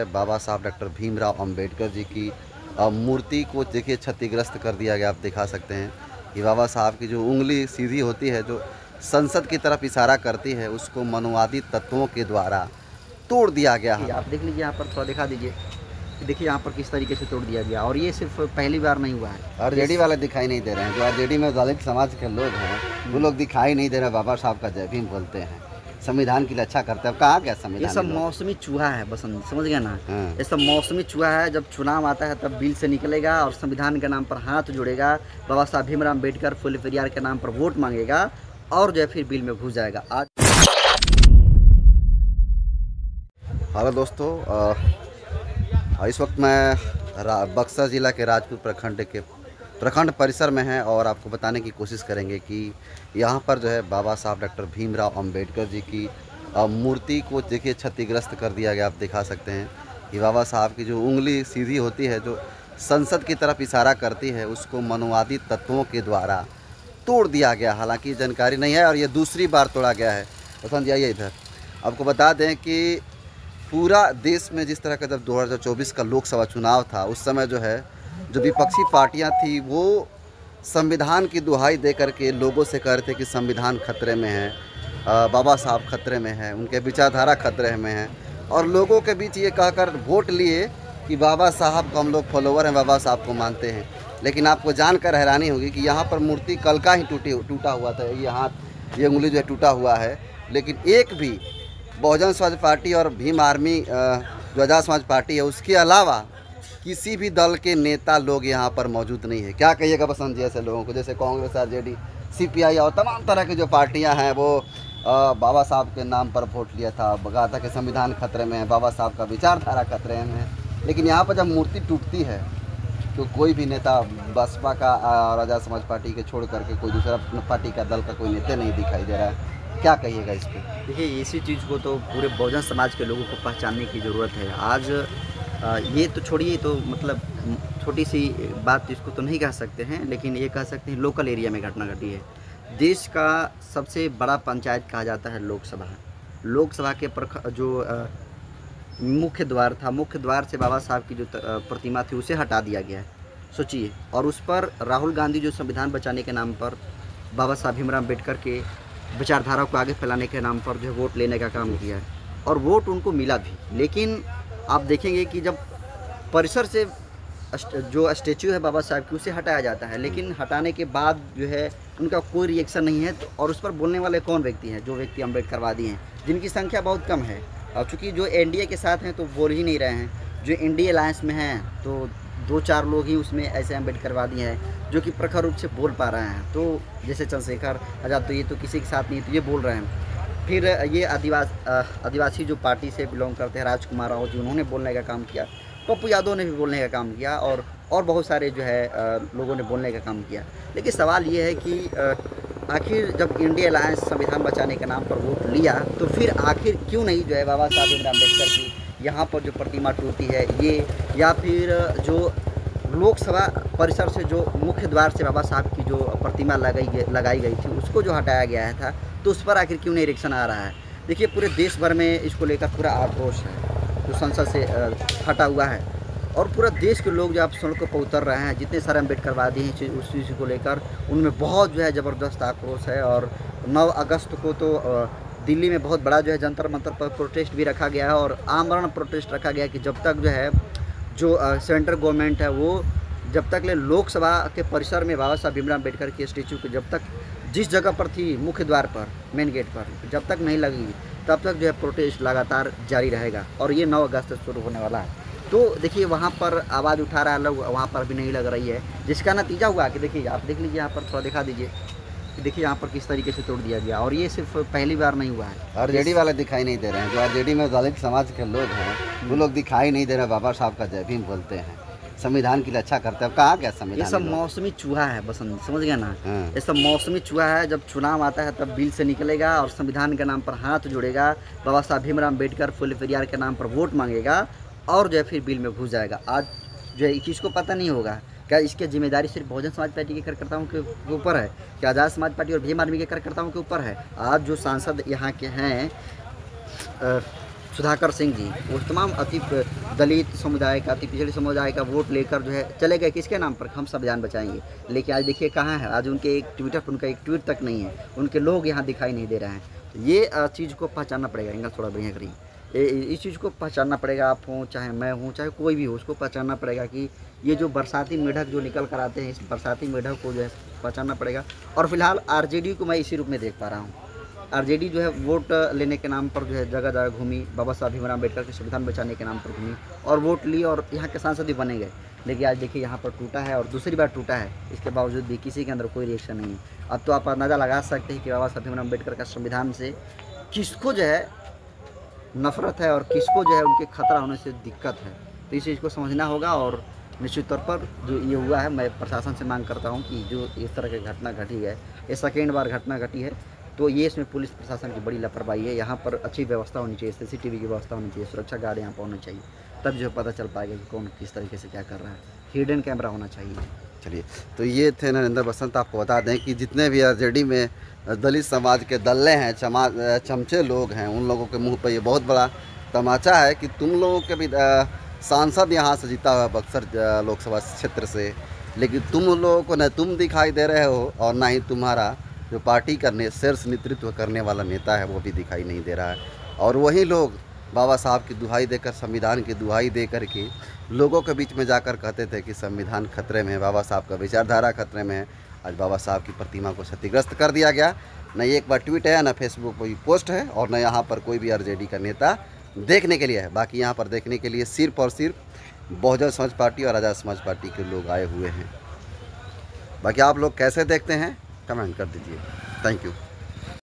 बाबा साहब डॉक्टर भीमराव अंबेडकर जी की मूर्ति को देखिए क्षतिग्रस्त कर दिया गया। आप दिखा सकते हैं कि बाबा साहब की जो उंगली सीधी होती है, जो संसद की तरफ इशारा करती है, उसको मनोवादी तत्वों के द्वारा तोड़ दिया गया है। आप देख लीजिए, यहाँ पर थोड़ा दिखा दीजिए। देखिए यहाँ पर किस तरीके से तोड़ दिया गया, और ये सिर्फ पहली बार नहीं हुआ है। आरजेडी वाले दिखाई नहीं दे रहे हैं, जो आरजेडी में दलित समाज के लोग हैं वो लोग दिखाई नहीं दे रहे। बाबा साहब का जय भीम बोलते हैं, संविधान की रक्षा करते हैं। कहाँ गया संविधान? ये सब मौसमी चूहा है बसंत, समझ गया ना। हाँ। ये सब मौसमी चूहा है। जब चुनाव आता है तब बिल से निकलेगा और संविधान के नाम पर हाथ जोड़ेगा, बाबा साहब भीमराव अम्बेडकर फुल पेरियार के नाम पर वोट मांगेगा और जो है फिर बिल में घुस जाएगा। आज हेलो दोस्तों, इस वक्त मैं बक्सर ज़िला के राजपूत प्रखंड परिसर में हैं और आपको बताने की कोशिश करेंगे कि यहाँ पर जो है बाबा साहब डॉक्टर भीमराव अंबेडकर जी की मूर्ति को देखिए क्षतिग्रस्त कर दिया गया। आप दिखा सकते हैं कि बाबा साहब की जो उंगली सीधी होती है, जो संसद की तरफ इशारा करती है, उसको मनोवादी तत्वों के द्वारा तोड़ दिया गया। हालांकि जानकारी नहीं है और ये दूसरी बार तोड़ा गया है। पसंद जाइए इधर। आपको बता दें कि पूरा देश में जिस तरह का जब 2024 का लोकसभा चुनाव था, उस समय जो है जो विपक्षी पार्टियां थी वो संविधान की दुहाई दे करके लोगों से कह रहे थे कि संविधान खतरे में है, बाबा साहब खतरे में है, उनके विचारधारा खतरे में है, और लोगों के बीच ये कहकर वोट लिए कि बाबा साहब को हम लोग फॉलोवर हैं, बाबा साहब को मानते हैं। लेकिन आपको जानकर हैरानी होगी कि यहाँ पर मूर्ति कल का ही टूटा हुआ था। ये हाथ, ये उंगली जो है टूटा हुआ है, लेकिन एक भी बहुजन समाज पार्टी और भीम आर्मी जो आज़ाद समाज पार्टी है, उसके अलावा किसी भी दल के नेता लोग यहाँ पर मौजूद नहीं है। क्या कहिएगा बसंत जी ऐसे लोगों को, जैसे कांग्रेस, आरजेडी, सीपीआई और तमाम तरह की जो पार्टियाँ हैं वो बाबा साहब के नाम पर वोट लिया था, कहा था कि संविधान खतरे में है, बाबा साहब का विचारधारा खतरे में है। लेकिन यहाँ पर जब मूर्ति टूटती है तो कोई भी नेता बसपा का और आज़ाद समाज पार्टी के छोड़ करके कोई दूसरा पार्टी का दल का कोई नेता नहीं दिखाई दे रहा है। क्या कहिएगा इस पर? देखिए, इसी चीज़ को तो पूरे बहुजन समाज के लोगों को पहचानने की ज़रूरत है। आज ये तो छोड़िए, तो मतलब छोटी सी बात इसको तो नहीं कह सकते हैं, लेकिन ये कह सकते हैं लोकल एरिया में घटना घटी है। देश का सबसे बड़ा पंचायत कहा जाता है लोकसभा। लोकसभा के जो मुख्य द्वार था, मुख्य द्वार से बाबा साहब की जो प्रतिमा थी उसे हटा दिया गया है, सोचिए। और उस पर राहुल गांधी जो संविधान बचाने के नाम पर, बाबा साहब भीमराव अम्बेडकर के विचारधारा को आगे फैलाने के नाम पर जो वोट लेने का काम किया है, और वोट उनको मिला भी। लेकिन आप देखेंगे कि जब परिसर से जो स्टैचू है बाबा साहब की उसे हटाया जाता है, लेकिन हटाने के बाद जो है उनका कोई रिएक्शन नहीं है। और उस पर बोलने वाले कौन व्यक्ति हैं? जो व्यक्ति अम्बेडकरवादी हैं, जिनकी संख्या बहुत कम है। और चूँकि जो एनडीए के साथ हैं तो बोल ही नहीं रहे हैं। जो एनडीए अलायंस में हैं तो 2-4 लोग ही उसमें ऐसे अम्बेडकरवादी हैं जो कि प्रखर रूप से बोल पा रहे हैं। तो जैसे चंद्रशेखर आज़ाद, तो ये तो किसी के साथ नहीं, तो ये बोल रहे हैं। फिर ये आदिवासी जो पार्टी से बिलोंग करते हैं, राजकुमार राव जी, उन्होंने बोलने का काम किया। पप्पू यादव ने भी बोलने का काम किया, और बहुत सारे जो है लोगों ने बोलने का काम किया। लेकिन सवाल ये है कि आखिर जब इंडिया अलायंस संविधान बचाने के नाम पर वोट लिया, तो फिर आखिर क्यों नहीं जो है बाबा साहब भीमराव अम्बेडकर की यहाँ पर जो प्रतिमा टूटी है ये, या फिर जो लोकसभा परिसर से जो मुख्य द्वार से बाबा साहब की जो प्रतिमा लगाई गई थी उसको जो हटाया गया था, तो उस पर आखिर क्यों नहीं रिएक्शन आ रहा है? देखिए, पूरे देश भर में इसको लेकर पूरा आक्रोश है जो संसद से हटा हुआ है, और पूरा देश के लोग जो आप सड़कों पर उतर रहे हैं, जितने सारे अम्बेडकरवादी हैं उस चीज़ को लेकर, उनमें बहुत जो है ज़बरदस्त आक्रोश है। और 9 अगस्त को तो दिल्ली में बहुत बड़ा जो है जंतर मंतर पर प्रोटेस्ट भी रखा गया है, और आमरण प्रोटेस्ट रखा गया कि जब तक जो है जो सेंट्रल गवर्नमेंट है वो जब तक ले लोकसभा के परिसर में बाबा साहब भीमराव अम्बेडकर की स्टैचू को जब तक जिस जगह पर थी, मुख्य द्वार पर, मेन गेट पर, जब तक नहीं लगेगी तब तक जो है प्रोटेस्ट लगातार जारी रहेगा। और ये 9 अगस्त से शुरू होने वाला है। तो देखिए, वहाँ पर आवाज़ उठा रहा है लोग, वहाँ पर भी नहीं लग रही है, जिसका नतीजा हुआ कि देखिए, आप देख लीजिए, यहाँ पर थोड़ा दिखा दीजिए। देखिए यहाँ पर किस तरीके से तोड़ दिया गया, और ये सिर्फ पहली बार नहीं हुआ है। आरजेडी वाले दिखाई नहीं दे रहे हैं, जो आरजेडी में दलित समाज के लोग हैं वो लोग दिखाई नहीं दे रहे। बाबा साहब का जय भीम बोलते हैं, संविधान की रक्षा करते हैं। कहाँ गया संविधान? ये सब मौसमी चूहा है बसंत, समझ गया ना। हाँ। ये सब मौसमी चूहा है। जब चुनाव आता है तब बिल से निकलेगा और संविधान के नाम पर हाथ जोड़ेगा, बाबा साहब भीमराव अम्बेडकर फुल पेरियार के नाम पर वोट मांगेगा और जो है फिर बिल में घुस जाएगा। आज जो है किसी को पता नहीं होगा क्या इसकी जिम्मेदारी सिर्फ बहुजन समाज पार्टी के कार्यकर्ताओं के ऊपर है, क्या आज़ाद समाज पार्टी और भीम आर्मी के कार्यकर्ताओं के ऊपर है। आज जो सांसद यहाँ के हैं सुधाकर सिंह जी, वो तमाम अति दलित समुदाय का, अति पिछड़े समुदाय का वोट लेकर जो है चले गए, किसके नाम पर, हम सब जान बचाएंगे। लेकिन आज देखिए कहाँ है, आज उनके एक ट्विटर पर उनका एक ट्वीट तक नहीं है, उनके लोग यहाँ दिखाई नहीं दे रहे हैं। तो ये चीज़ को पहचानना पड़ेगा, एंगल थोड़ा बढ़िया करिए, इस चीज़ को पहचानना पड़ेगा, आप हों चाहे मैं हूँ चाहे कोई भी हो, उसको पहचानना पड़ेगा कि ये जो बरसाती मेढक जो निकल कर आते हैं, इस बरसाती मेढक को जो है पहचानना पड़ेगा। और फिलहाल आरजेडी को मैं इसी रूप में देख पा रहा हूँ। आरजेडी जो है वोट लेने के नाम पर जो है जगह जगह घूमी, बाबा साहब भीमराव अम्बेडकर के संविधान बचाने के नाम पर घूमी और वोट ली और यहाँ के सांसद भी बने गए। लेकिन आज देखिए यहाँ पर टूटा है और दूसरी बार टूटा है, इसके बावजूद भी किसी के अंदर कोई रिएक्शन नहीं है। अब तो आप अंदाज़ा लगा सकते हैं कि बाबा साहब भीमराव अम्बेडकर का संविधान से किसको जो है नफ़रत है और किसको जो है उनके खतरा होने से दिक्कत है। तो इस चीज़ को समझना होगा और निश्चित तौर पर जो ये हुआ है, मैं प्रशासन से मांग करता हूँ कि जो इस तरह की घटना घटी है, ये सेकेंड बार घटना घटी है, तो ये इसमें पुलिस प्रशासन की बड़ी लापरवाही है। यहाँ पर अच्छी व्यवस्था होनी चाहिए, सीसीटीवी की व्यवस्था होनी चाहिए, सुरक्षा गार्ड यहाँ पर होना चाहिए, तब जो पता चल पाएगा कि कौन किस तरीके से क्या कर रहा है। हिडन कैमरा होना चाहिए। चलिए, तो ये थे नरेंद्र बसंत। आपको बता दें कि जितने भी आरजेडी में दलित समाज के दल्ले हैं, चमचे लोग हैं, उन लोगों के मुंह पर ये बहुत बड़ा तमाचा है कि तुम लोगों के भी सांसद यहाँ से जीता हुआ बक्सर लोकसभा क्षेत्र से, लेकिन तुम लोगों को न तुम दिखाई दे रहे हो और ना ही तुम्हारा जो पार्टी का शीर्ष नेतृत्व करने वाला नेता है वो भी दिखाई नहीं दे रहा है। और वही लोग बाबा साहब की दुहाई देकर, संविधान की दुहाई दे कर के लोगों के बीच में जाकर कहते थे कि संविधान खतरे में है, बाबा साहब का विचारधारा खतरे में है। आज बाबा साहब की प्रतिमा को क्षतिग्रस्त कर दिया गया। न एक बार ट्वीट है, न फेसबुक पर पोस्ट है, और न यहाँ पर कोई भी आरजेडी का नेता देखने के लिए है। बाकी यहाँ पर देखने के लिए सिर्फ और सिर्फ बहुजन समाज पार्टी और आज़ाद समाज पार्टी के लोग आए हुए हैं। बाकी आप लोग कैसे देखते हैं कमेंट कर दीजिए। Thank you.